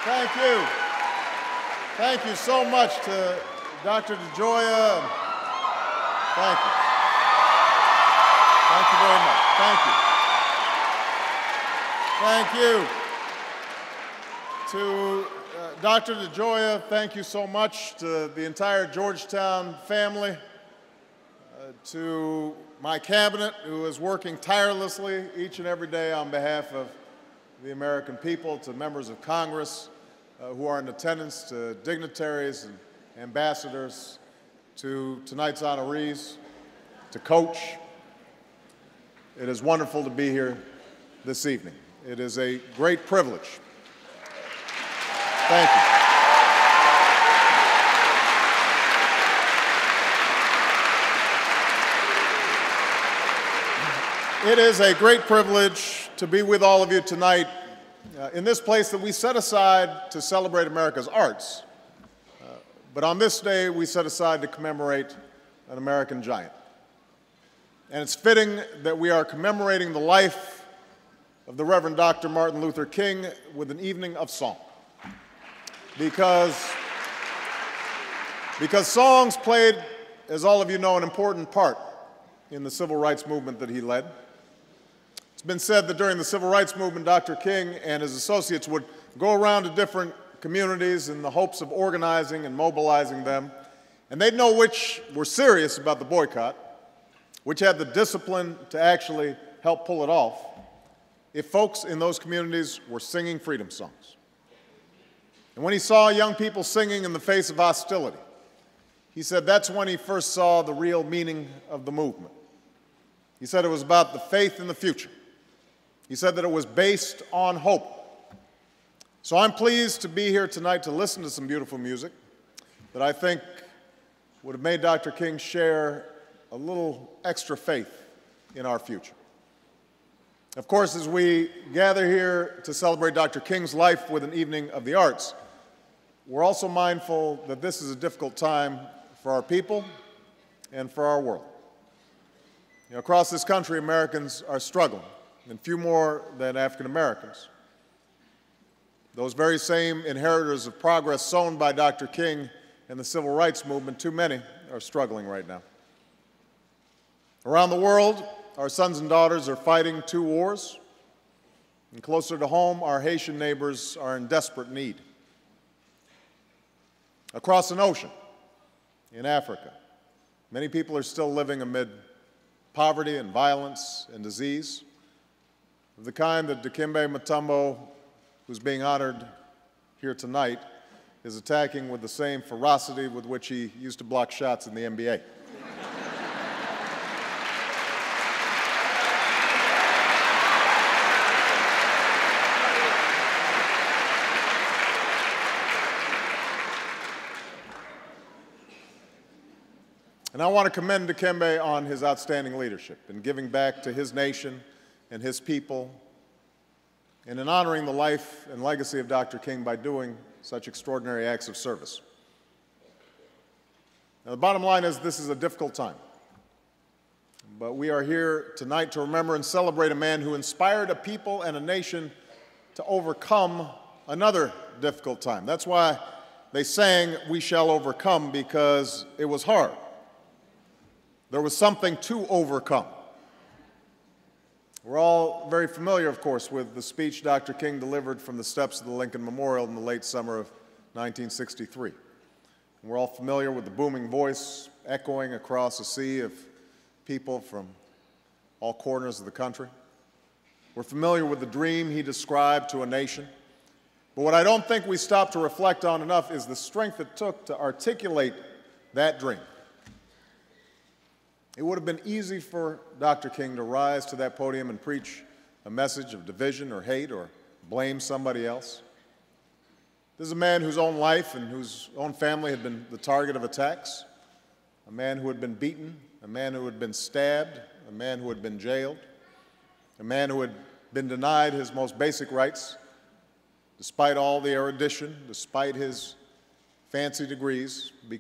Thank you. Thank you so much to Dr. DeGioia. Thank you. Thank you very much. Thank you. Thank you. To Dr. DeGioia, thank you so much. To the entire Georgetown family. To my cabinet, who is working tirelessly each and every day on behalf of the American people, to members of Congress who are in attendance, to dignitaries and ambassadors, to tonight's honorees, to Coach. It is wonderful to be here this evening. It is a great privilege. Thank you. It is a great privilege to be with all of you tonight in this place that we set aside to celebrate America's arts. But on this day, we set aside to commemorate an American giant. And it's fitting that we are commemorating the life of the Reverend Dr. Martin Luther King with an evening of song. Because songs played, as all of you know, an important part in the civil rights movement that he led. It's been said that during the civil rights movement, Dr. King and his associates would go around to different communities in the hopes of organizing and mobilizing them, and they'd know which were serious about the boycott, which had the discipline to actually help pull it off, if folks in those communities were singing freedom songs. And when he saw young people singing in the face of hostility, he said that's when he first saw the real meaning of the movement. He said it was about the faith in the future. He said that it was based on hope. So I'm pleased to be here tonight to listen to some beautiful music that I think would have made Dr. King share a little extra faith in our future. Of course, as we gather here to celebrate Dr. King's life with an evening of the arts, we're also mindful that this is a difficult time for our people and for our world. You know, across this country, Americans are struggling, and few more than African Americans. Those very same inheritors of progress sown by Dr. King and the civil rights movement, too many are struggling right now. Around the world, our sons and daughters are fighting two wars, and closer to home, our Haitian neighbors are in desperate need. Across an ocean, in Africa, many people are still living amid poverty and violence and disease, of the kind that Dikembe Mutombo, who's being honored here tonight, is attacking with the same ferocity with which he used to block shots in the NBA. And I want to commend Dikembe on his outstanding leadership in giving back to his nation and his people, and in honoring the life and legacy of Dr. King by doing such extraordinary acts of service. Now, the bottom line is this is a difficult time, but we are here tonight to remember and celebrate a man who inspired a people and a nation to overcome another difficult time. That's why they sang, "We shall overcome," because it was hard. There was something to overcome. We're all very familiar, of course, with the speech Dr. King delivered from the steps of the Lincoln Memorial in the late summer of 1963. And we're all familiar with the booming voice echoing across a sea of people from all corners of the country. We're familiar with the dream he described to a nation. But what I don't think we stop to reflect on enough is the strength it took to articulate that dream. It would have been easy for Dr. King to rise to that podium and preach a message of division or hate or blame somebody else. This is a man whose own life and whose own family had been the target of attacks, a man who had been beaten, a man who had been stabbed, a man who had been jailed, a man who had been denied his most basic rights, despite all the erudition, despite his fancy degrees,